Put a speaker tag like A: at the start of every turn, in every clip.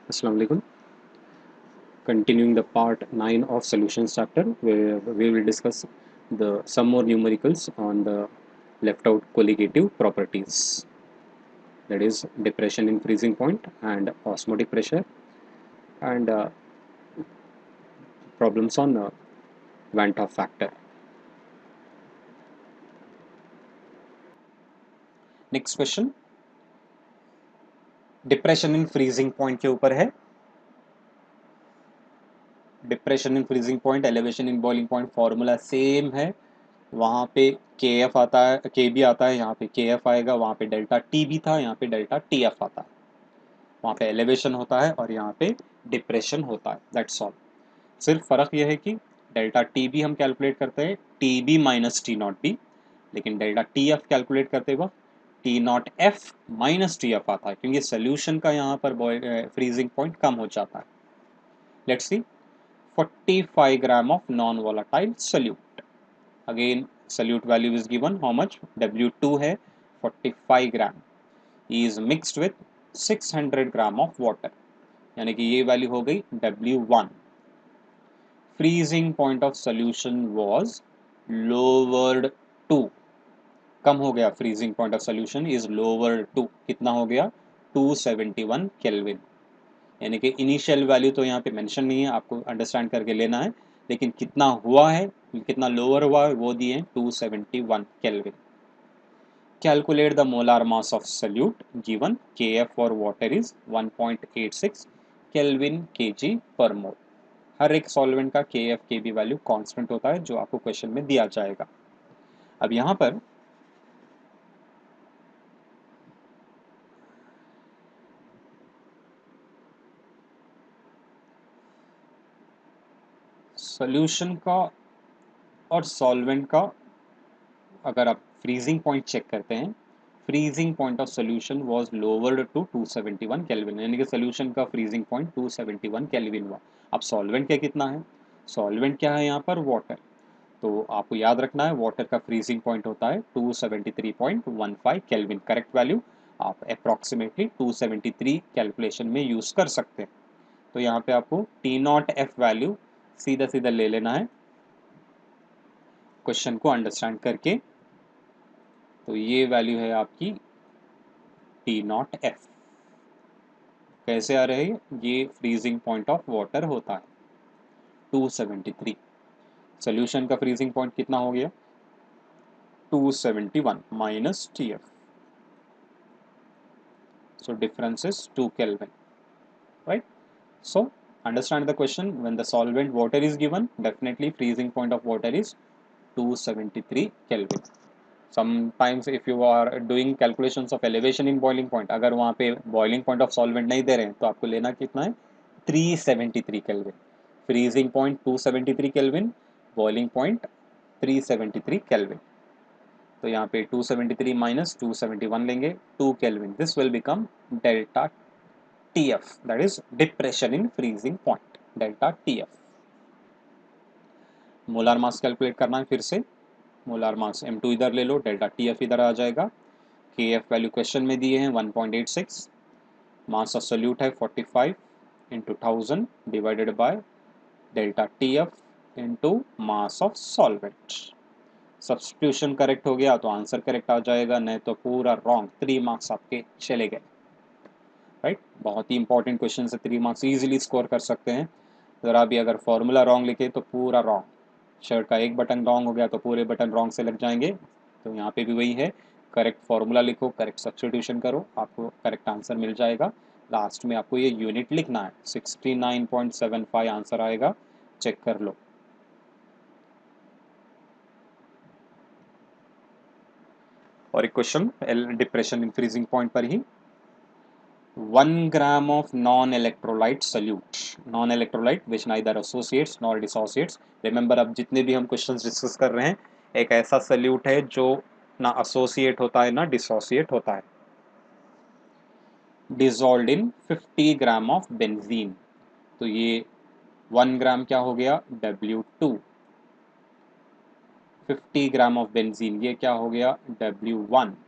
A: Assalamu alaikum. Continuing the part 9 of solutions chapter, where we will discuss some more numericals on the left out colligative properties, that is depression in freezing point and osmotic pressure, and problems on Van 't Hoff factor. Next question depression in freezing point के ऊपर है. Depression in freezing point, elevation in boiling point, formula same है. वहाँ पे के F आता है, के बी आता है, यहाँ पे के एफ आएगा. वहाँ पे डेल्टा टी भी था, यहाँ पे डेल्टा टी एफ आता है. वहाँ पे एलिवेशन होता है और यहाँ पे डिप्रेशन होता है. That's all. सिर्फ फ़र्क यह है कि डेल्टा टी बी हम कैलकुलेट करते हैं T B minus T naught B, लेकिन डेल्टा टी एफ कैलकुलेट करते वक्त T naught F minus T F आता है, क्योंकि सोल्यूशन का यहाँ पर फ्रीजिंग पॉइंट कम हो जाता है. Let's see. 45 gram of non-volatile solute. Again, solute value is given. How much? W2 है 45 gram. Is mixed with 600 gram of water. यानी कि ये वैल्यू हो गई W1. Freezing point of solution was lowered to. कम हो गया. Freezing point of solution is lowered to. कितना हो गया? 271 Kelvin. यानी कि इनिशियल वैल्यू तो यहाँ पे मेंशन नहीं है, आपको अंडरस्टैंड करके लेना है, लेकिन कितना हुआ है, कितना लोअर हुआ है वो दिए हैं 271 kelvin. Calculate the molar mass of solute given Kf for water is 1.86 kelvin Kg पर मोल. हर एक सॉल्वेंट का Kf Kb वैल्यू कांस्टेंट होता है जो आपको क्वेश्चन में दिया जाएगा. अब यहाँ पर सॉल्यूशन का और सॉल्वेंट का अगर आप फ्रीजिंग पॉइंट चेक करते हैं, freezing point of solution was lowered to 271 kelvin. यानी कि सोल्यूशन का फ्रीजिंग पॉइंट 271 केल्विन हुआ. अब सॉल्वेंट क्या कितना है? सॉल्वेंट क्या है यहाँ पर? वाटर. तो आपको याद रखना है वाटर का फ्रीजिंग पॉइंट होता है 273.15 केल्विन. करेक्ट वैल्यू आप अप्रॉक्सीमेटली 273 कैलकुलेशन में यूज़ कर सकते हैं. तो यहाँ पे आपको टी नॉट एफ वैल्यू सीधा सीधा ले लेना है क्वेश्चन को अंडरस्टैंड करके. तो ये वैल्यू है आपकी टी नॉट एफ. कैसे आ रहे हैं? ये फ्रीजिंग पॉइंट ऑफ वाटर होता है 273. सोल्यूशन का फ्रीजिंग पॉइंट कितना हो गया? 271 minus T F. So difference is 2 kelvin, right? So understand the question. When the solvent water is given, definitely freezing point of water is 273 Kelvin. Sometimes if you are doing calculations of elevation in boiling point, अगर वहाँ पे boiling point of solvent नहीं दे रहे हैं तो आपको लेना कितना है? 373 Kelvin. Freezing point 273 Kelvin, boiling point 373 Kelvin. तो यहाँ पे 273 माइनस 271 लेंगे, 2 Kelvin. This will become delta TF, that is depression in freezing point, delta TF. Molar mass calculate करना है फिर से. मोलार मास M2 इधर ले लो, डेल्टा TF इधर आ जाएगा. KF वैल्यू क्वेश्चन में दिए हैं 1.86. मास ऑफ सोल्यूट है 45 into 1000 divided by delta TF into mass of solvent. Substitution correct हो गया तो आंसर करेक्ट आ जाएगा, नहीं तो पूरा रॉन्ग. 3 मार्क्स आपके चले गए, राइट? बहुत ही इंपॉर्टेंट क्वेश्चन से 3 मार्क्स इजीली स्कोर कर सकते हैं. ज़रा भी अगर फॉर्मूला रॉन्ग लिखे तो पूरा रॉन्ग. शर्ट का एक बटन रॉन्ग हो गया तो पूरे बटन रॉन्ग से लग जाएंगे. तो यहाँ पे भी वही है, करेक्ट फॉर्मूला लिखो, करेक्ट सब्स्टिट्यूशन करो, आपको करेक्ट आंसर मिल जाएगा. लास्ट में आपको ये यूनिट लिखना है. 69.75 आंसर आएगा, चेक कर लो. और एक question depression in freezing point पर ही. 1 gram of non-electrolyte solute. Non-electrolyte which neither associates nor dissociates. Remember, अब जितने भी हम क्वेश्चंस डिस्कस कर रहे हैं, एक ऐसा सल्यूट है जो ना एसोसिएट होता है ना डिसोसिएट होता है. Dissolved in 50 gram of benzene. तो ये 1 ग्राम क्या हो गया? W2. 50 ग्राम ऑफ बेंजीन ये क्या हो गया? W1.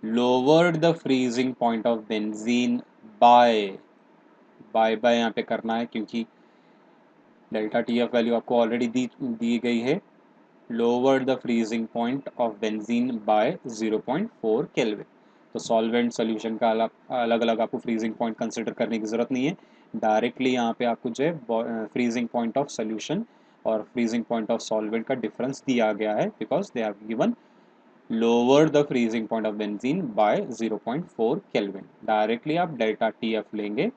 A: lowered the freezing point of benzene by by by यहाँ पे करना है, क्योंकि डेल्टा टी एफ वैल्यू आपको ऑलरेडी दी गई है। Lower the freezing point of benzene by 0.4 kelvin. तो सॉल्वेंट सोल्यूशन का अलग अलग आपको फ्रीजिंग पॉइंट कंसिडर करने की ज़रूरत नहीं है। डायरेक्टली यहाँ पे आपको जो है फ्रीजिंग पॉइंट ऑफ सोल्यूशन और फ्रीजिंग पॉइंट ऑफ सॉल्वेंट का डिफरेंस दिया गया है, because they have given lower the freezing point of benzene by 0.4 kelvin. Directly आप डेल्टा टी एफ लेंगे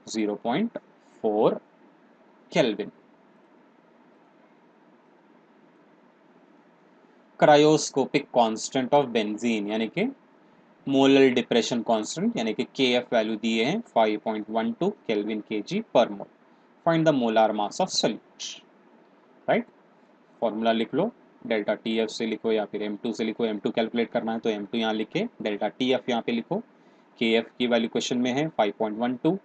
A: 0.4 kelvin. Cryoscopic constant of benzene यानी कि मोलर डिप्रेशन कांस्टेंट यानी कि के एफ वैल्यू दिए हैं 5.12 kelvin KG per mole. Find the molar mass of solute. Right, formula लिख लो, डेल्टा टी एफ से लिखो या फिर M2 से लिखो। M2 कैलकुलेट करना है तो M2 यहाँ लिख के डेल्टा टी एफ यहाँ पे लिखो। के एफ की वैल्यू क्वेश्चन में है 5.12,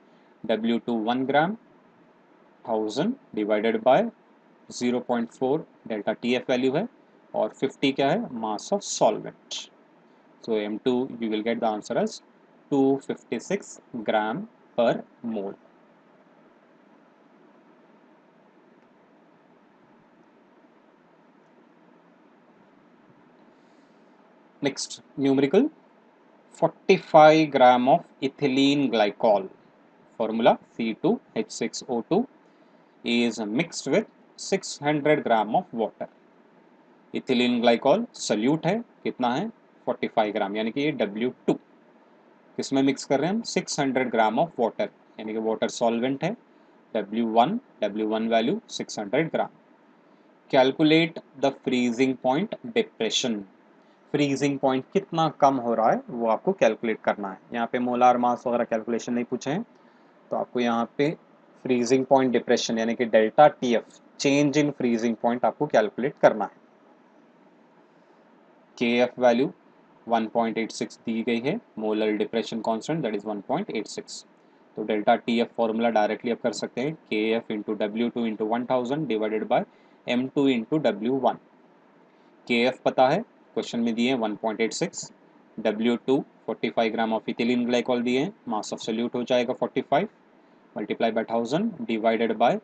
A: W2 1 gram 1000 divided by 0.4 delta T F value है, और 50 क्या है, mass of solvent. So M2 you will get the answer as 256 gram per mole. Next numerical, 45 gram of ethylene glycol, formula C2H6O2 is mixed with 600 gram of water. Ethylene glycol solute है, कितना है 45 ग्राम, यानी कि ये W2 किसमें mix कर रहे हैं हम 600 ग्राम ऑफ वाटर, यानी कि वाटर सॉल्वेंट है। W1 value 600 gram. Calculate the freezing point depression. Freezing point कितना कम हो रहा है वो आपको कैलकुलेट करना है। यहाँ पे मोलार मास वगैरह कैलकुलेशन नहीं पूछे हैं, तो आपको यहाँ पे फ्रीजिंग पॉइंट डिप्रेशन यानी कि delta T F, change in freezing point आपको कैलकुलेट करना है। के एफ वैल्यू 1.86 दी गई है, molar depression constant that is 1.86। तो delta T F formula directly आप कर सकते हैं, के F into W2 into 1000 divided by M2 into W1। के एफ पता है, क्वेश्चन में दिए हैं 1.86, W2 45 gram of ethylene glycol दिए हैं, मास ऑफ सोल्यूट हो जाएगा 45 multiply by 1000 divided by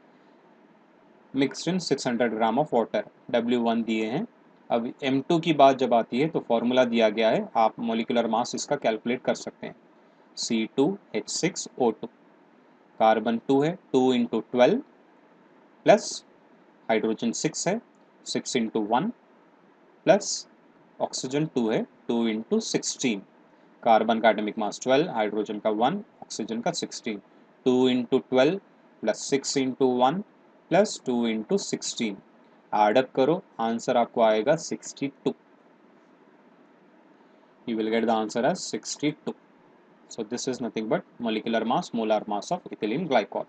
A: mixed in 600 gram of water, W1 दिए हैं। अब M2 की बात जब आती है तो फॉर्मूला दिया गया है, आप मोलिकुलर मास इसका कैलकुलेट कर सकते हैं, C2H6O2, कार्बन 2 है, 2 इंटू 12 प्लस हाइड्रोजन 6 है, 6 इंटू 1 प्लस ऑक्सीजन 2 है, 2 इंटू 16, कार्बन का एटॉमिक मास 12, हाइड्रोजन का 1, ऑक्सीजन का 16, 2 into 12 plus 6 into 1 plus 2 into 16, add up करो, आंसर आपको आएगा 62। You will get the answer as 62. So this is nothing but molecular mass, molar mass of ethylene glycol.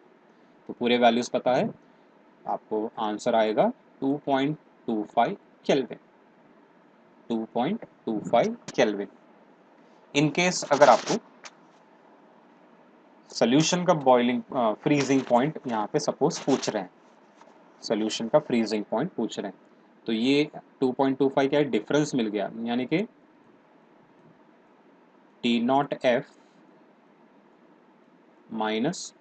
A: तो पूरे values पता है, आपको आंसर आएगा 2.25 केल्विन, 2.25 केल्विन। इन केस अगर आपको सोल्यूशन का बॉइलिंग फ्रीजिंग पॉइंट यहाँ पे सपोज पूछ रहे हैं, सोल्यूशन का फ्रीजिंग पॉइंट पूछ रहे हैं, तो ये 2.25 क्या है, डिफरेंस मिल गया, यानी कि T naught F minus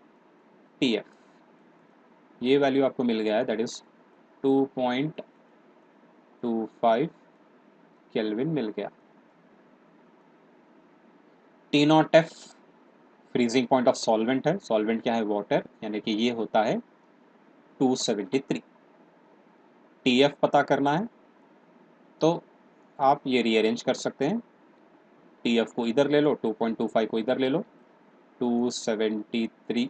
A: T F, ये वैल्यू आपको मिल गया है, दैट इज 2.25 केल्विन मिल गया। T naught F freezing point of solvent है, सॉल्वेंट क्या है वाटर, यानी कि ये होता है 273। टी एफ पता करना है तो आप ये रीअरेंज कर सकते हैं, टी एफ को इधर ले लो, 2.25 को इधर ले लो, 273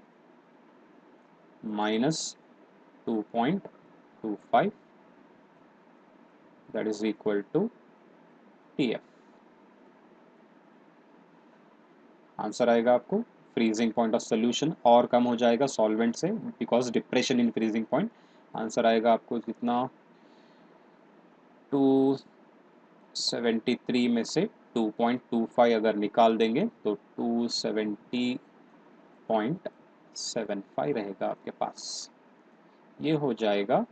A: minus 2.25 that is equal to T F. Answer आएगा आपको फ्रीजिंग पॉइंट ऑफ सोल्यूशन और कम हो जाएगा सॉल्वेंट से, because depression in freezing point. Answer आएगा आपको कितना, 273 में से 2.25 अगर निकाल देंगे तो 270.75 रहेगा आपके पास। ये हो जाएगा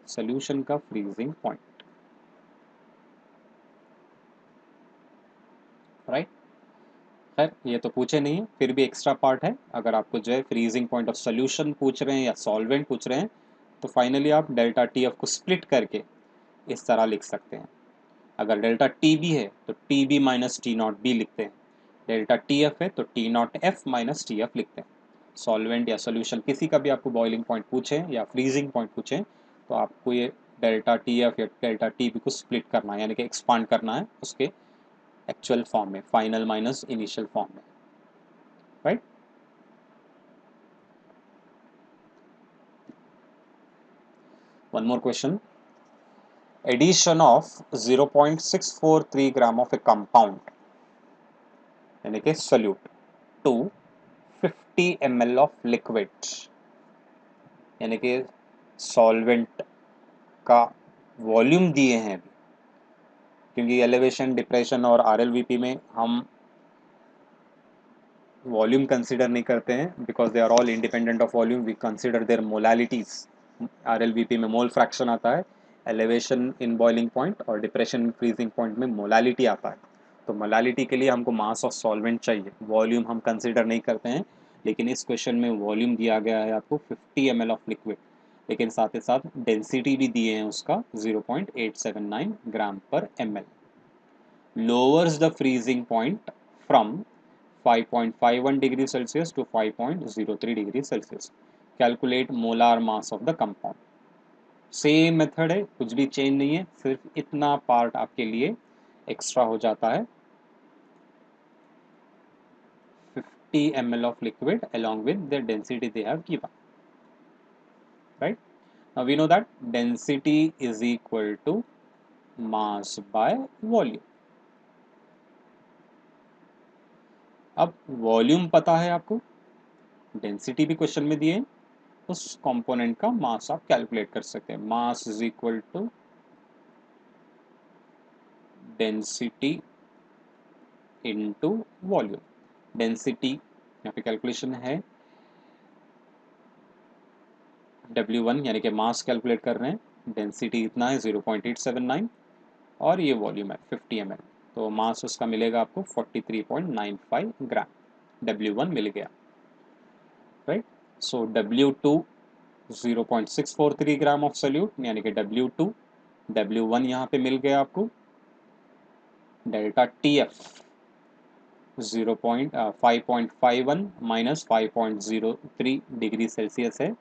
A: सोल्यूशन का फ्रीजिंग पॉइंट, राइट। खैर ये तो पूछे नहीं है, फिर भी एक्स्ट्रा पार्ट है। अगर आपको जो है फ्रीजिंग पॉइंट ऑफ सोल्यूशन पूछ रहे हैं या सॉल्वेंट पूछ रहे हैं तो फाइनली आप डेल्टा टी एफ को स्प्लिट करके इस तरह लिख सकते हैं। अगर डेल्टा टी बी है तो T B minus T naught B लिखते हैं, डेल्टा टी एफ है तो T naught F minus T F लिखते हैं। सॉल्वेंट या सोल्यूशन किसी का भी आपको बॉइलिंग पॉइंट पूछें या फ्रीजिंग पॉइंट पूछें तो आपको ये डेल्टा टी एफ या डेल्टा टी बी को स्प्लिट करना है, यानी कि एक्सपांड करना है उसके एक्चुअल फॉर्म में, फाइनल माइनस इनिशियल फॉर्म में, right. One more question, addition of 0.643 gram of a compound यानी कि solute to 50 ml of liquid, यानी कि सॉल्वेंट का वॉल्यूम दिए हैं अभी, क्योंकि एलिवेशन, डिप्रेशन और आरएलवीपी में हम वॉल्यूम कंसीडर नहीं करते हैं because they are all independent of volume, we consider their molalities. RLVP में मोल फ्रैक्शन आता है, एलिवेशन इन बॉइलिंग पॉइंट और डिप्रेशन इन फ्रीजिंग पॉइंट में मोलालिटी आता है। तो मोलालिटी के लिए हमको मास ऑफ सॉल्वेंट चाहिए, वॉल्यूम हम कंसीडर नहीं करते हैं। लेकिन इस क्वेश्चन में वॉल्यूम दिया गया है आपको 50 ml ऑफ लिक्विड, लेकिन साथ ही साथ डेंसिटी भी दिए हैं उसका 0.879 ग्राम पर ml। lowers the freezing point from 5.51 degree Celsius to 5.03 degree Celsius. Calculate molar mass of the compound. Same method है, कुछ भी चेंज नहीं है, सिर्फ इतना पार्ट आपके लिए एक्स्ट्रा हो जाता है। 50 ml of liquid along with the density they have given, right? Now we know that density is equal to mass by volume. अब वॉल्यूम पता है आपको, डेंसिटी भी क्वेश्चन में दिए, उस कंपोनेंट का मास आप कैलकुलेट कर सकते हैं। Mass is equal to density into volume. Density यहाँ पे कैलकुलेशन है W1 यानी कि मास कैलकुलेट कर रहे हैं, डेंसिटी इतना है 0.879 और ये वॉल्यूम है 50 ml, तो मास उसका मिलेगा आपको 43.95 ग्राम। W1 मिल गया, right. So W2 0.643 gram of solute यानी कि W2, W1 यहाँ पे मिल गया आपको, delta TF 5.51 minus 5.03 degree Celsius है।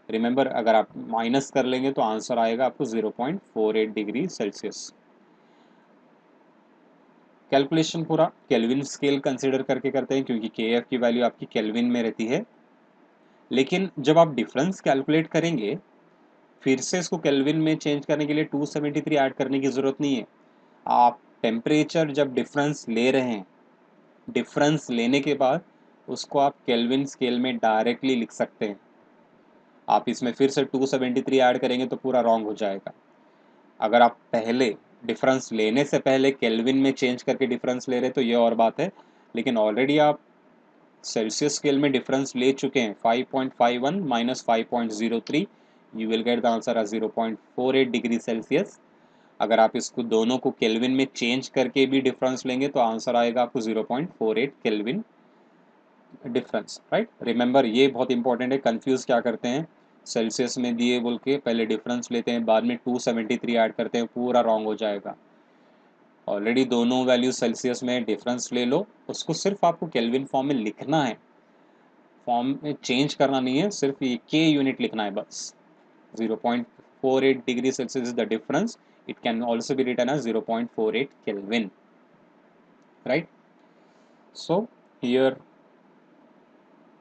A: रिमेंबर अगर आप माइनस कर लेंगे तो आंसर आएगा आपको 0.48 डिग्री सेल्सियस। कैलकुलेशन पूरा केल्विन स्केल कंसीडर करके करते हैं क्योंकि KF की वैल्यू आपकी केल्विन में रहती है। लेकिन जब आप डिफरेंस कैलकुलेट करेंगे फिर से इसको केल्विन में चेंज करने के लिए 273 ऐड करने की ज़रूरत नहीं है। आप टेम्परेचर जब डिफरेंस ले रहे हैं, डिफरेंस लेने के बाद उसको आप केल्विन स्केल में डायरेक्टली लिख सकते हैं। आप इसमें फिर से 273 ऐड करेंगे तो पूरा रॉन्ग हो जाएगा। अगर आप पहले डिफरेंस लेने से पहले केल्विन में चेंज करके डिफरेंस ले रहे तो ये और बात है, लेकिन ऑलरेडी आप सेल्सियस स्केल में डिफरेंस ले चुके हैं 5.51 minus 5.03, you will get the answer as 0.48 degree Celsius. अगर आप इसको दोनों को केल्विन में चेंज करके भी डिफरेंस लेंगे तो आंसर आएगा आपको 0.48 केल्विन डिफरेंस, राइट। रिमेंबर ये बहुत इंपॉर्टेंट है, कंफ्यूज क्या करते हैं, सेल्सियस में दिए बोल के पहले डिफरेंस लेते हैं, बाद में 273 ऐड करते हैं, पूरा रॉन्ग हो जाएगा। ऑलरेडी दोनों वैल्यू सेल्सियस में डिफरेंस ले लो, उसको सिर्फ आपको केल्विन फॉर्म में लिखना है, फॉर्म में चेंज करना नहीं है, सिर्फ ये के यूनिट लिखना है बस। 0.48 degree Celsius is the difference, it can also be written as 0.48 kelvin, right. So here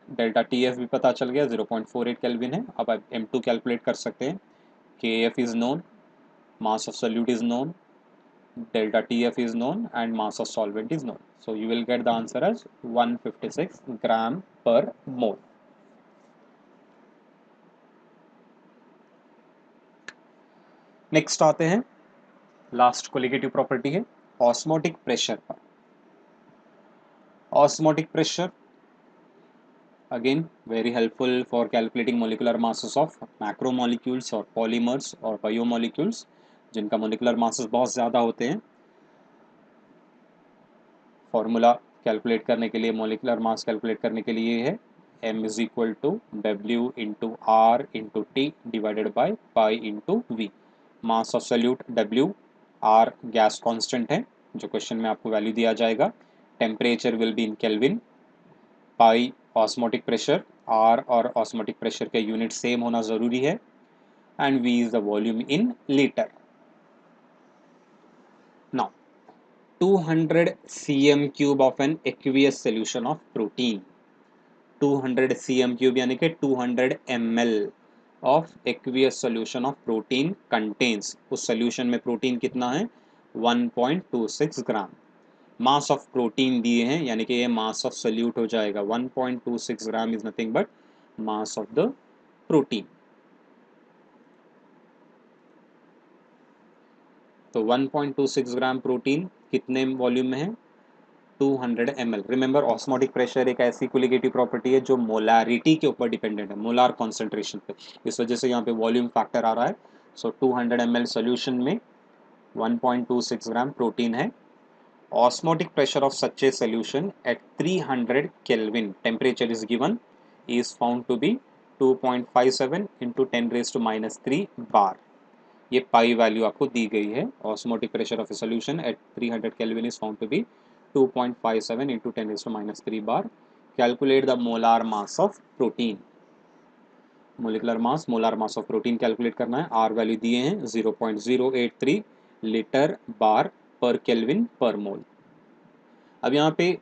A: delta TF भी पता चल गया 0.48 केल्विन है। अब आप M2 कैलकुलेट कर सकते हैं। KF is known, mass of solute is known, delta TF is known and mass of solvent is known. So you will get the answer as 156 gram per mole. Next आते हैं, last colligative property है osmotic pressure पर। Osmotic pressure again very helpful for calculating molecular masses of macromolecules और polymers और biomolecules जिनका molecular masses बहुत ज़्यादा होते हैं। फॉर्मूला कैलकुलेट करने के लिए, मोलिकुलर मास कैलकुलेट करने के लिए है m is equal to W into R into T divided by pi into V. Mass of solute W, R gas constant है जो क्वेश्चन में आपको वैल्यू दिया जाएगा। Temperature will be in kelvin, pi osmotic pressure, R और osmotic pressure के unit same होना ज़रूरी है, and V is the volume in litre. Now 200 cm cube of an aqueous solution of protein, 200 cm cube यानी कि 200 ml of aqueous solution of protein contains, उस solution में protein कितना है 1.26 ग्राम। मास ऑफ प्रोटीन दिए हैं यानी कि ये मास ऑफ सोल्यूट हो जाएगा। 1.26 gram is nothing but mass of the protein. तो 1.26 ग्राम प्रोटीन कितने वॉल्यूम में है 200 ml। रिमेंबर ऑस्मोटिक प्रेशर एक ऐसी कोलिगेटिव प्रॉपर्टी है जो मोलारिटी के ऊपर डिपेंडेंट है, मोलार कॉन्सेंट्रेशन पे, इस वजह से यहाँ पे वॉल्यूम फैक्टर आ रहा है। सो 200 ml सोल्यूशन में 1.26 ग्राम प्रोटीन है। Osmotic pressure of such a solution at 300 Kelvin, temperature is given, is found to be 2.57 into 10 raised to minus 3 bar। ये पाई वैल्यू आपको दी गई है। Osmotic pressure of a solution at 300 Kelvin is found to be 2.57 into 10 raised to minus 3 bar। Calculate the molar mass of protein। Molecular mass, molar mass of protein calculate करना है। Are value दिए हैं 0.083 litre बार पर kelvin पर मोल। अब यहाँ पे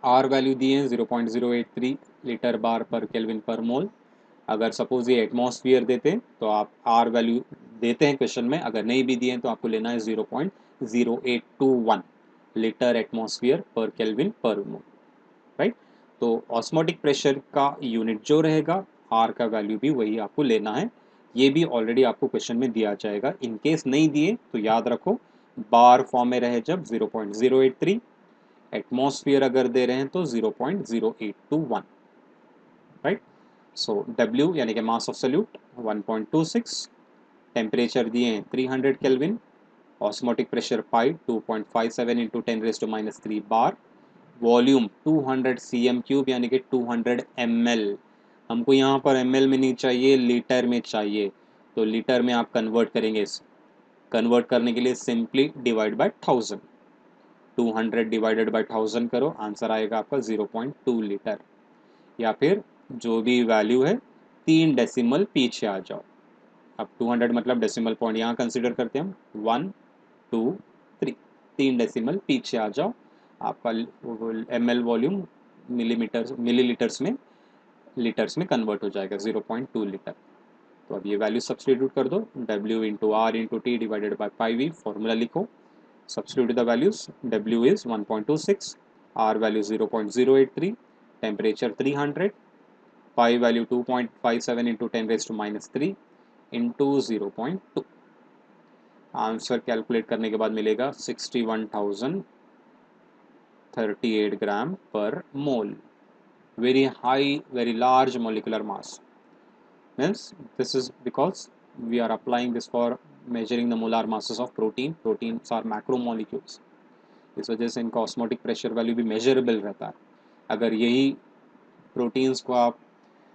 A: are value दिए हैं 0.083 लीटर बार पर केल्विन पर मोल। अगर सपोज ये एटमॉस्फेयर देते तो आप आर वैल्यू देते हैं क्वेश्चन में, अगर नहीं भी दिए तो आपको लेना है 0.0821 लीटर एटमॉस्फेयर पर केल्विन पर मोल, राइट। तो ऑस्मोटिक प्रेशर का यूनिट जो रहेगा आर का वैल्यू भी वही आपको लेना है। ये भी ऑलरेडी आपको क्वेश्चन में दिया जाएगा। इन केस नहीं दिए तो याद रखो बार फॉर्म में रहे जब 0.083, एटमॉस्फेयर अगर दे रहे हैं तो 0.0821, राइट। सो W यानी कि मास ऑफ सोल्यूट 1.26, टेम्परेचर दिए हैं 300 kelvin, osmotic pressure pi 2.57 into 10 raise to minus 3 bar, volume 200 cm cube यानी कि 200 ml। हमको यहाँ पर ml में नहीं चाहिए, लीटर में चाहिए, तो लीटर में आप कन्वर्ट करेंगे। कन्वर्ट करने के लिए simply divide by 1000, 200 divided by 1000 करो, आंसर आएगा आपका 0.2 लीटर। या फिर जो भी वैल्यू है 3 डेसिमल पीछे आ जाओ। अब 200 मतलब डेसिमल पॉइंट यहाँ कंसिडर करते हैं हम, 1 2 3, 3 डेसिमल पीछे आ जाओ, आपका ml वॉल्यूम मिलीलीटर्स में लीटर्स में कन्वर्ट हो जाएगा 0.2 लीटर। तो अब ये वैल्यू सब्सटीट्यूट कर दो, W into R into T divided by pi V, formula लिखो, substitute the values, W is 1.26, R value 0.083, temperature 300, pi value 2.57 into 10 raised to minus 3 into 0.2। Answer calculate करने के बाद मिलेगा 61,038 gram per mole. Very high, very large molecular mass, means this is because we are applying this for measuring the molar masses of protein। proteins are macromolecules, इस वजह से इनका osmotic pressure value भी measurable रहता है। अगर यही proteins को आप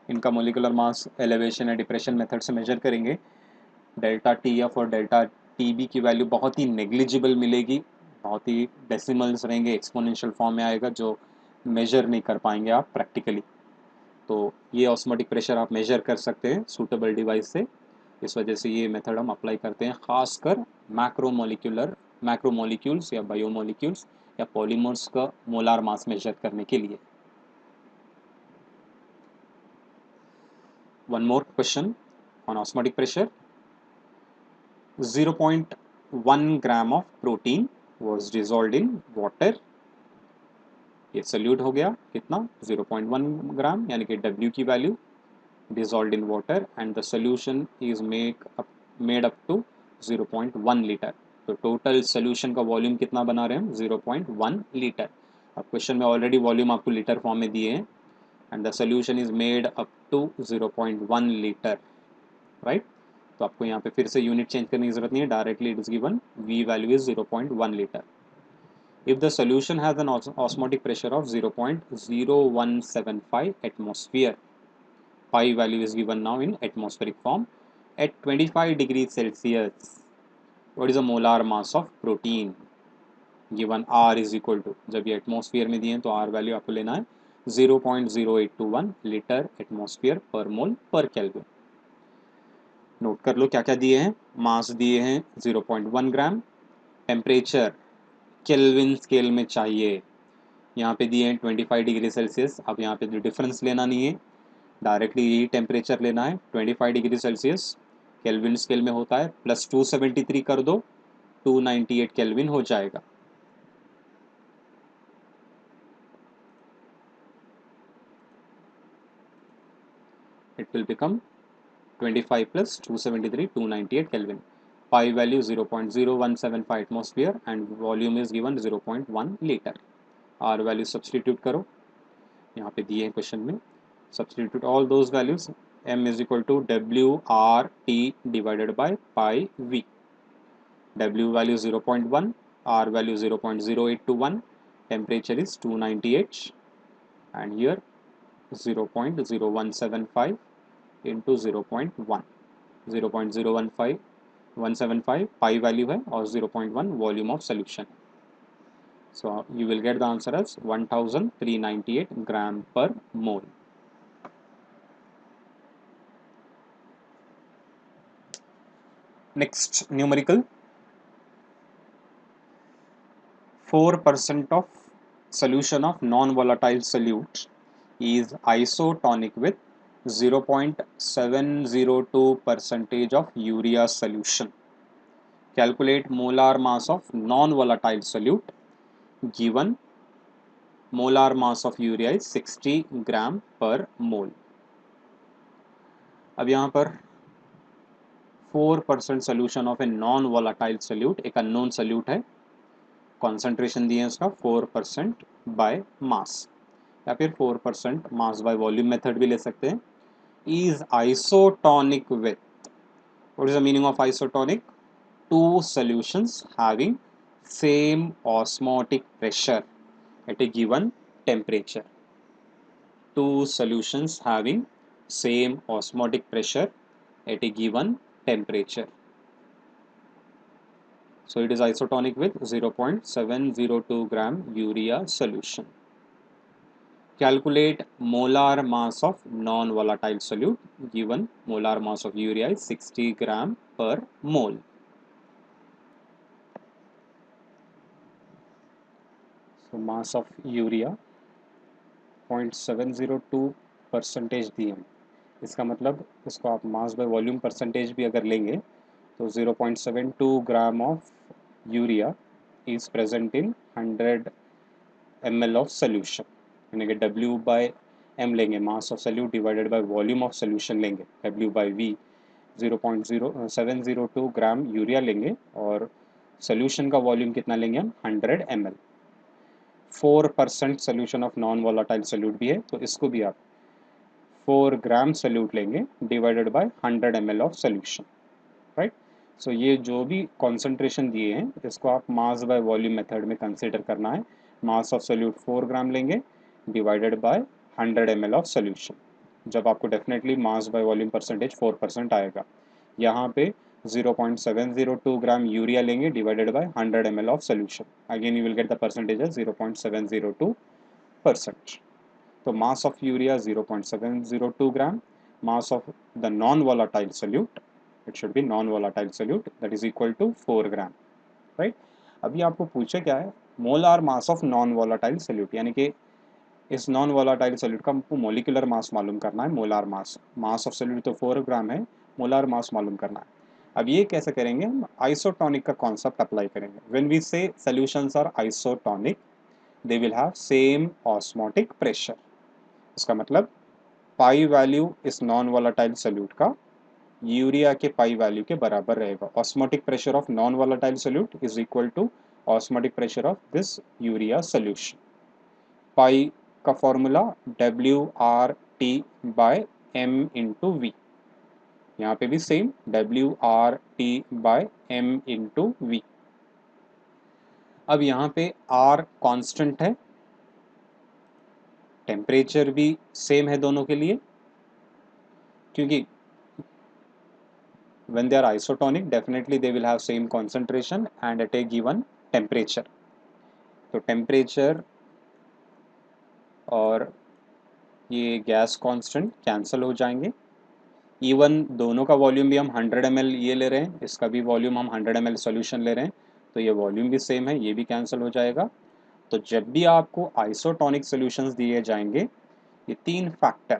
A: इनका मोलिकुलर मास एलिवेशन या डिप्रेशन मेथड से मेजर करेंगे, डेल्टा टी एफ और डेल्टा टी बी की वैल्यू बहुत ही नेग्लिजिबल मिलेगी, बहुत ही डेसिमल्स रहेंगे, एक्सपोनेंशियल फॉर्म में आएगा जो मेजर नहीं कर पाएंगे आप प्रैक्टिकली। तो ये ऑस्मोटिक प्रेशर आप मेजर कर सकते हैं सूटेबल डिवाइस से। इस वजह से ये मेथड हम अप्लाई करते हैं खासकर मैक्रोमोलिक्यूल्स या बायोमोलिक्यूल्स या पॉलीमर्स का मोलार मास मेजर करने के लिए। One more question on osmotic pressure. 0.1 gram of protein was dissolved in water. ये सॉल्यूट हो गया कितना 0.1 ग्राम यानी कि W की value dissolved in water and the solution is made up to 0.1 litre. तो टोटल सोल्यूशन का वॉल्यूम कितना बना रहे हैं 0.1 लीटर। अब क्वेश्चन में ऑलरेडी वॉल्यूम आपको लीटर फॉर्म में दिए हैं and the solution is made up to 0.1 litre, right. तो आपको यहाँ पे फिर से यूनिट चेंज करने की जरूरत नहीं है, directly it is given V value is 0.1 litre. If the solution has an osmotic pressure of 0.0175 atmosphere, pi value is given now in atmospheric form, at 25 degrees Celsius, what is the molar mass of protein? Given R is equal to, जब ये atmosphere में दिए हैं तो R value आपको लेना है 0.0821 litre atmosphere पर मोल पर केल्विन। नोट कर लो क्या क्या दिए हैं। मास दिए हैं 0.1 ग्राम, टेम्परेचर केल्विन स्केल में चाहिए, यहाँ पे दिए हैं 25 डिग्री सेल्सियस। अब यहाँ पे डिफरेंस लेना नहीं है, डायरेक्टली यही टेम्परेचर लेना है। 25 डिग्री सेल्सियस केल्विन स्केल में होता है, प्लस 273 कर दो, 298 केल्विन हो जाएगा। It will become 25 plus 273, 298 Kelvin. Pi value 0.0175 atmosphere and volume is given 0.1 liter. R value substitute करो, यहाँ पे दिए हैं क्वेश्चन में। Substitute all those values. M is equal to WRT divided by pi V. W value 0.1, R value 0.0821, temperature is 298 and here 0.0175 into 0.1, 0.015175 pi value है और 0.1 volume of solution. So you will get the answer as 1398 gram per mole. Next numerical, 4% of solution of non-volatile solute is isotonic with 0.702% of urea solution. Calculate molar mass of non-volatile solute given molar mass of urea is 60 gram per mole. अब यहाँ पर 4% solution of a non-volatile solute, एक unknown solute है, concentration दिए हैं उसका 4% by mass, या फिर 4% mass by volume method भी ले सकते हैं, is isotonic with, what is the meaning of isotonic? Two solutions having same osmotic pressure at a given temperature. Two solutions having same osmotic pressure at a given temperature. So it is isotonic with 0.702 gram urea solution. Calculate molar mass of non-volatile solute given molar mass of urea is 60 gram per mole. So mass of urea 0.702% दिए हैं, इसका मतलब इसको आप mass by volume percentage भी अगर लेंगे तो 0.72 gram of urea is present in 100 ml of solution, यानी कि W बाय M लेंगे, mass of solute divided by volume of solution लेंगे, W by V 0.0702 gram urea लेंगे और सोल्यूशन का वॉल्यूम कितना लेंगे हम 100 ml। 4% solution of non volatile solute भी है, तो इसको भी आप 4 ग्राम सोल्यूट लेंगे divided by 100 ml of solution, right. So ये जो भी कॉन्सेंट्रेशन दिए हैं इसको आप मास बाय वॉल्यूम मेथड में कंसिडर करना है। मास ऑफ सोल्यूट 4 ग्राम लेंगे divided by 100 ml of solution, जब आपको definitely mass by volume percentage 4% आएगा। यहाँ पे 0.702 ग्राम यूरिया लेंगे divided by 100 ml of solution, again you will get the percentage as 0.702%। तो mass of urea 0.702 gram, mass of the non-volatile solute, it should be non-volatile solute, that is equal to 4 gram, right. अभी आपको पूछे क्या है, molar mass of non volatile solute, यानी कि इस non volatile solute का आपको मोलिकुलर मास मालूम करना है, molar mass. Mass of solute तो 4 ग्राम है, मोलार मास मालूम करना है। अब ये कैसे करेंगे हम, आइसोटोनिक का कॉन्सेप्ट अप्लाई करेंगे। When we say solutions are isotonic they will have same osmotic pressure, इसका मतलब पाई वैल्यू इस नॉन वोलाटाइल सोल्यूट का यूरिया के पाई वैल्यू के बराबर रहेगा। Osmotic pressure of non volatile solute is equal to osmotic pressure of this urea solution. Pi का formula WRT by M into V, यहाँ पे भी same WRT by M into V. अब यहाँ पे R कांस्टेंट है, टेम्परेचर भी same है दोनों के लिए, क्योंकि when they are isotonic definitely they will have same concentration and at a given temperature. तो टेम्परेचर और ये गैस कांस्टेंट कैंसिल हो जाएंगे। इवन दोनों का वॉल्यूम भी हम 100 ml ये ले रहे हैं, इसका भी वॉल्यूम हम 100 ml सॉल्यूशन ले रहे हैं, तो ये वॉल्यूम भी सेम है, ये भी कैंसिल हो जाएगा। तो जब भी आपको आइसोटोनिक सॉल्यूशंस दिए जाएंगे, ये तीन फैक्टर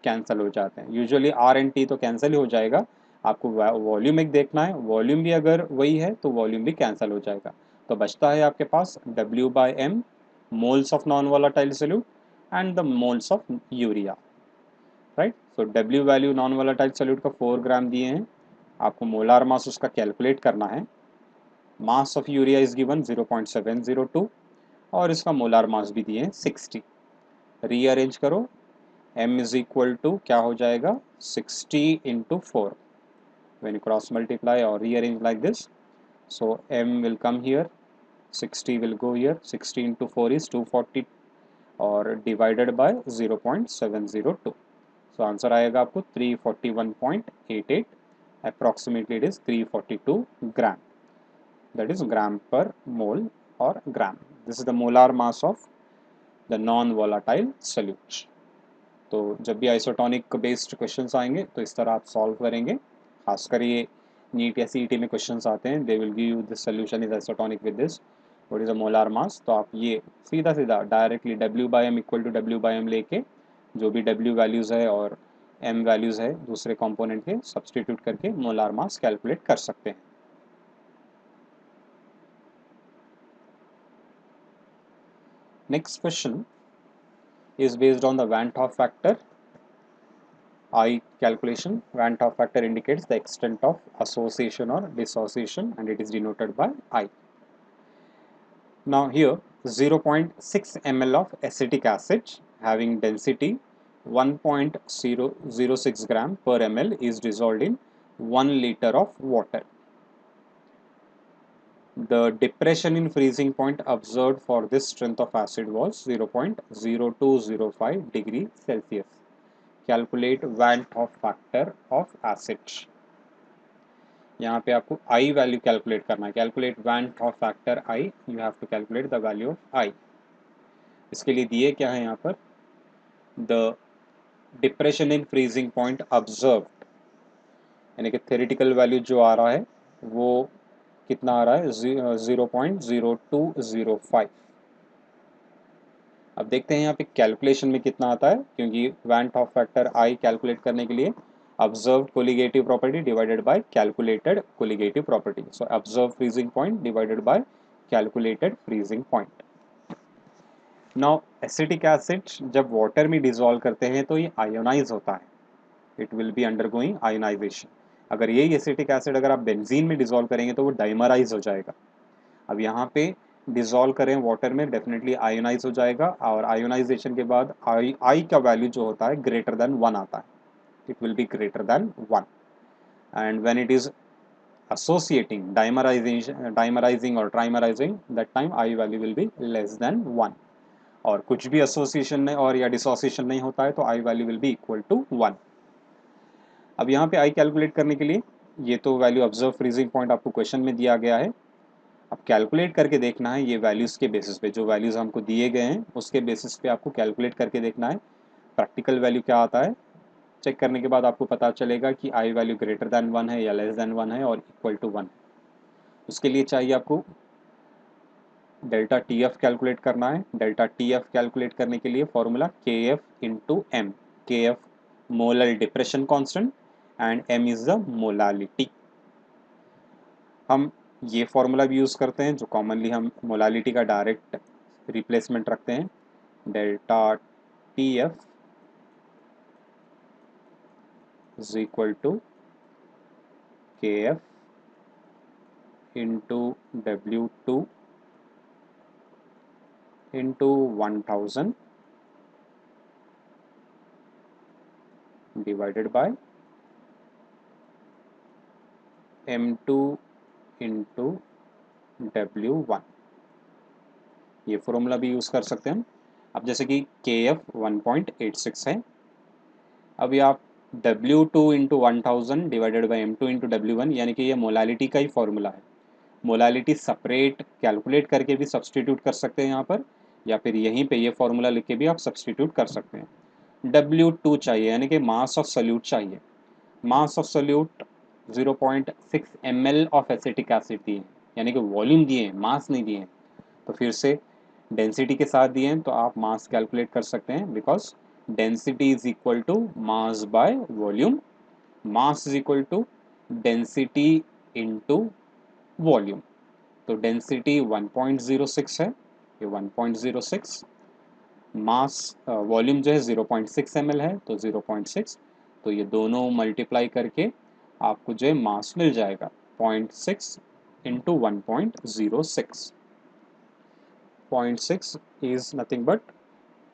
A: कैंसिल हो जाते हैं। यूजुअली आर एंड टी तो कैंसिल ही हो जाएगा, आपको वॉल्यूम एक देखना है, वॉल्यूम भी अगर वही है तो वॉल्यूम भी कैंसिल हो जाएगा। तो बचता है आपके पास W/m moles of non volatile solute and the moles of urea, right. So W value non volatile solute का 4 ग्राम दिए हैं, आपको मोलार मास उसका कैलकुलेट करना है। Mass of urea is given 0.702 और इसका मोलार मास भी दिए हैं 60। रीअरेंज करो, m इज इक्वल टू क्या हो जाएगा 60 into 4 when you cross multiply or rearrange like this, so m will come here, 60 will go here, 60 into 4 is 240 और divided by 0.702, so answer आएगा आपको 341.88, approximately it is 342 gram, that is gram per mole or gram. This is the molar mass of the non volatile solute. तो जब भी isotonic based questions आएंगे तो इस तरह आप सॉल्व करेंगे। खासकर ये नीट या सीईटी में क्वेश्चंस आते हैं, they will give you this solution is isotonic with this, what is a molar mass. तो आप ये सीधा सीधा directly W/m equal to W/m लेके जो भी W वैल्यूज़ है और m वैल्यूज़ है दूसरे कंपोनेंट के सब्सटीट्यूट करके मोलार मास कैलकुलेट कर सकते हैं। Next question is based on the Van 't Hoff factor. I calculation. Van 't Hoff factor indicates the extent of association or dissociation and it is denoted by I. Now here 0.6 ml of acetic acid having density 1.006 gram per ml is dissolved in 1 liter of water. The depression in freezing point observed for this strength of acid was 0.0205 degree Celsius. Calculate Van 't Hoff factor of acid. यहाँ पे आपको I value calculate करना है। Calculate Van 't Hoff factor I, you have to calculate the value of I। इसके लिए दिए क्या है यहाँ पर, the depression in freezing point observed, यानी कि थ्योरेटिकल वैल्यू जो आ रहा है वो कितना आ रहा है 0.0205। अब देखते हैं यहाँ पे कैलकुलेशन में कितना आता है, क्योंकि Van 't Hoff factor I calculate करने के लिए observed colligative property divided by calculated colligative property. So observed freezing point divided by calculated freezing point. Now acetic acid जब water में dissolve करते हैं तो ये ionize होता है, it will be undergoing ionization. अगर यही acetic acid अगर आप बेंजीन में dissolve करेंगे तो वो dimerize हो जाएगा। अब यहाँ पे डिजोल्व करें वाटर में डेफिनेटली आयोनाइज हो जाएगा और आयोनाइजेशन के बाद आई का वैल्यू जो होता है ग्रेटर देन 1 आता है, it will be greater than 1, and when it is associating dimerizing or trimerizing, that time I value will be less than 1, और कुछ भी एसोसिएशन नहीं और या डिसोसिएशन नहीं होता है तो I value will be equal to 1। अब यहाँ पे I कैलकुलेट करने के लिए ये तो वैल्यू ऑब्जर्व फ्रीजिंग पॉइंट आपको क्वेश्चन में दिया गया है, अब कैलकुलेट करके देखना है ये वैल्यूज़ के बेसिस पे, जो वैल्यूज़ हमको दिए गए हैं उसके बेसिस पे आपको कैलकुलेट करके देखना है प्रैक्टिकल वैल्यू क्या आता है। चेक करने के बाद आपको पता चलेगा कि I वैल्यू ग्रेटर देन 1 है या लेस देन 1 है और इक्वल टू 1। उसके लिए चाहिए आपको डेल्टा TF कैलकुलेट करना है। डेल्टा TF कैलकुलेट करने के लिए formula KF into M, KF molar depression constant and M is the molality. हम ये फॉर्मूला भी यूज़ करते हैं जो कॉमनली हम मोलालिटी का डायरेक्ट रिप्लेसमेंट रखते हैं, delta TF is equal to KF into W2 into 1000 divided by M2 into W1। ये फॉर्मूला भी यूज़ कर सकते हैं हम। अब जैसे कि KF 1.86 है, अभी आप W2 into 1000 divided by M2 into W1, यानी कि ये मोलालिटी का ही फॉर्मूला है। मोलालिटी सेपरेट कैलकुलेट करके भी सब्सटीट्यूट कर सकते हैं यहाँ पर, या फिर यहीं पे ये फॉर्मूला लिख के भी आप सब्सटीट्यूट कर सकते हैं। W2 चाहिए, यानी कि मास ऑफ सोल्यूट चाहिए। मास of solute 0.6 ml of acetic acid दिए, यानी कि वॉल्यूम दिए हैं, मास नहीं दिए हैं। तो फिर से डेंसिटी के साथ दिए हैं तो आप मास कैलकुलेट कर सकते हैं, because density is equal to mass by volume. Mass is equal to density into volume. तो डेंसिटी 1.06 है, ये 1.06, मास वॉल्यूम जो है 0.6 ml है, तो 0.6, तो ये दोनों मल्टीप्लाई करके आपको जो है मास मिल जाएगा 0.6 into 1.06। 0.6 is nothing but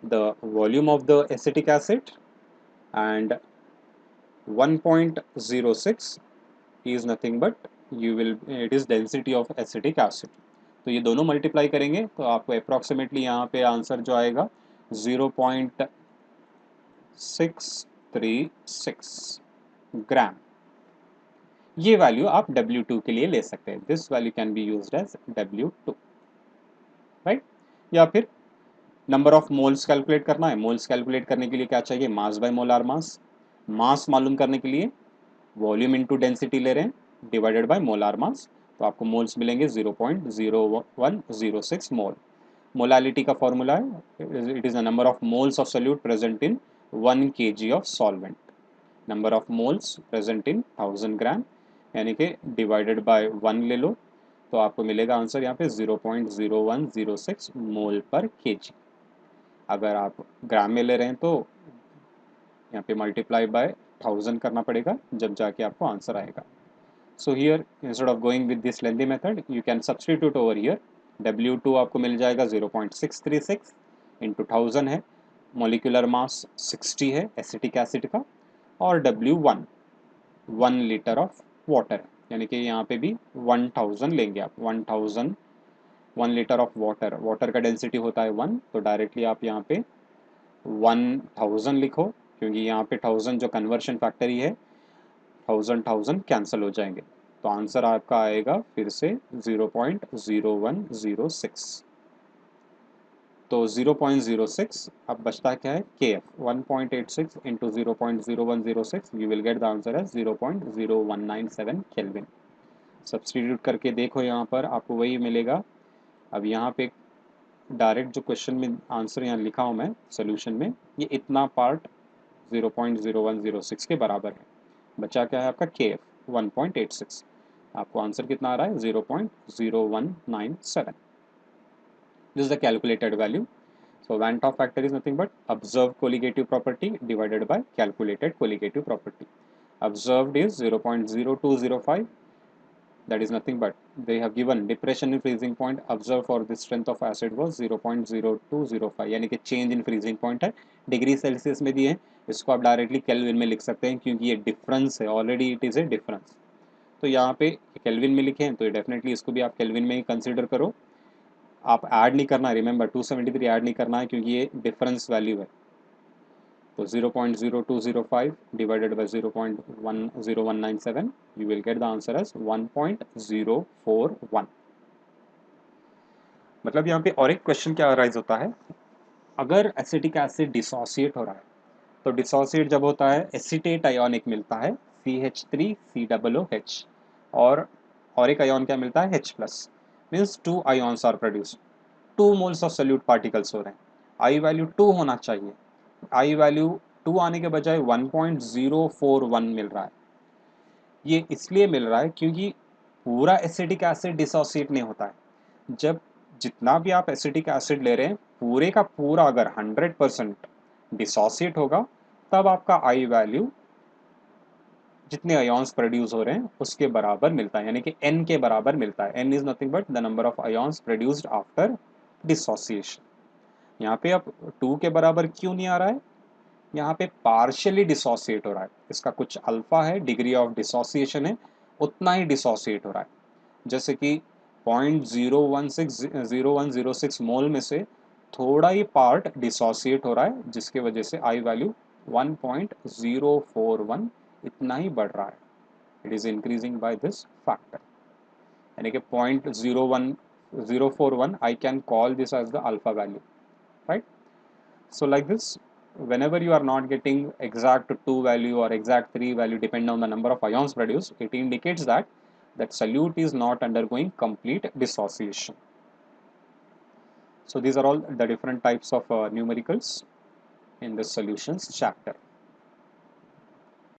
A: the volume of the acetic acid, and 1.06 is nothing but it is density of acetic acid। तो ये दोनों मल्टीप्लाई करेंगे तो आपको अप्रॉक्सीमेटली यहाँ पे आंसर जो आएगा 0.636 ग्राम। ये वैल्यू आप W2 के लिए ले सकते हैं। This value can be used as W2, right. या फिर नंबर ऑफ मोल्स कैलकुलेट करना है। मोल्स कैलकुलेट करने के लिए क्या चाहिए? Mass by molar mass. मास मालूम करने के लिए वॉल्यूम इनटू डेंसिटी ले रहे हैं डिवाइडेड बाय मोलार मास, तो आपको मोल्स मिलेंगे 0.0106 मोल। मोलालिटी का फॉर्मूला है, it is the number of moles of solute present in 1 kg of solvent. Number of moles present in 1000 ग्राम, यानी कि डिवाइडेड बाय 1 ले लो, तो आपको मिलेगा आंसर यहाँ पे 0.0106 मोल पर kg। अगर आप ग्राम में ले रहे हैं तो यहाँ पे मल्टीप्लाई बाय 1000 करना पड़ेगा, जब जाके आपको आंसर आएगा। So here instead of going with this lengthy method you can substitute over here. W2 आपको मिल जाएगा 0.636 इंटू 1000 है, मोलिकुलर मास 60 है एसिटिक एसिड का, और W1 1 लीटर ऑफ वाटर, यानी कि यहाँ पे भी 1000 लेंगे आप। 1000 1 लीटर ऑफ वाटर, वाटर का डेंसिटी होता है 1, तो डायरेक्टली आप यहाँ पे 1000 लिखो, क्योंकि यहाँ पे 1000 जो कन्वर्शन फैक्टर ही है, 1000 कैंसिल हो जाएंगे, तो आंसर आपका आएगा फिर से 0.0106। तो 0.06 अब बचता क्या है? KF 1.86 into 0.0106, you will get the answer as 0.0197 kelvin. Substitute करके देखो, यहाँ पर आपको वही मिलेगा। अब यहाँ पे डायरेक्ट जो क्वेश्चन में आंसर यहाँ लिखा हूँ मैं सोल्यूशन में, ये इतना पार्ट 0.0106 के बराबर है। बचा क्या है आपका? KF 1.86। आपको आंसर कितना आ रहा है? 0.0197। This is the calculated value. So Van 't Hoff factor is nothing but observed colligative property divided by calculated colligative property. Observed is 0.0205, that is nothing but they have given depression in freezing point observed for the strength of acid was 0.0205, यानी कि change in freezing point है, degree Celsius में दिए हैं। इसको आप directly kelvin में लिख सकते हैं, क्योंकि ये डिफरेंस है, already it is a difference. तो यहाँ पे केल्विन में लिखे हैं, तो डेफिनेटली इसको भी आप केल्विन में ही कंसिडर करो। आप ऐड नहीं करना है, रिमेंबर 273 ऐड नहीं करना है, क्योंकि ये डिफरेंस वैल्यू है। तो 0.0205 divided by 0.0197, you will get the answer as 1.041। मतलब यहाँ पे और एक क्वेश्चन क्या अराइज होता है, अगर एसिटिक एसिड डिसोसिएट हो रहा है, तो डिसोसिएट जब होता है एसिटेट आयन एक मिलता है CH3COOH, और एक आयन क्या मिलता है? H+, means 2 ions are produced, 2 moles of solute particles हो रहे हैं। आई वैल्यू 2 होना चाहिए, आई वैल्यू 2 आने के बजाय 1.041 मिल रहा है। ये इसलिए मिल रहा है क्योंकि पूरा एसिटिक एसिड डिसोसिएट नहीं होता है। जब जितना भी आप एसिटिक एसिड ले रहे हैं, पूरे का पूरा अगर 100% डिसोसिएट होगा, तब आपका आई वैल्यू जितने आयन्स प्रोड्यूस हो रहे हैं उसके बराबर मिलता है, यानी कि n के बराबर मिलता है। n is nothing but the number of ions produced after dissociation. यहाँ पे अब 2 के बराबर क्यों नहीं आ रहा है? यहाँ पे पार्शियली डिसोसिएट हो रहा है, इसका कुछ अल्फा है, डिग्री ऑफ डिसोसिएशन है, उतना ही डिसोसिएट हो रहा है। जैसे कि 0.016006 मोल में से थोड़ा ही पार्ट डिसोसिएट हो रहा है, जिसके वजह से आई वैल्यू 1.041 इतना ही बढ़ रहा है. It is increasing by this factor. यानी कि 0.01041 I can call this as the alpha value, right? So like this, whenever you are not getting exact 2 value or exact 3 value depending on the number of ions produced, it indicates that that solute is not undergoing complete dissociation. So these are all the different types of numericals in this solutions chapter.